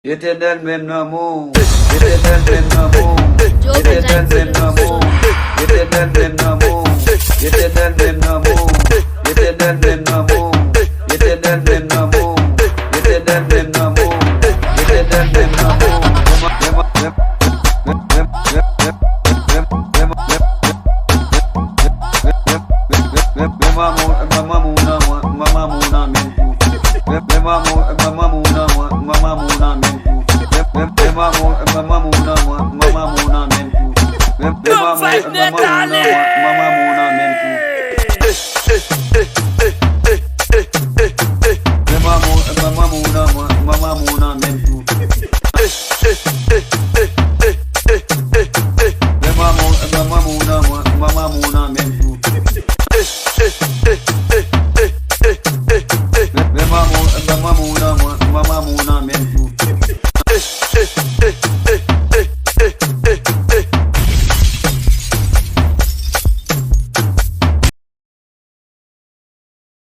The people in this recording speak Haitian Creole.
Yeteden memnamu, yeteden memnamu, yeteden memnamu, yeteden memnamu, yeteden memnamu, yeteden memnamu, yeteden memnamu, yeteden memnamu, yeteden memnamu. Mama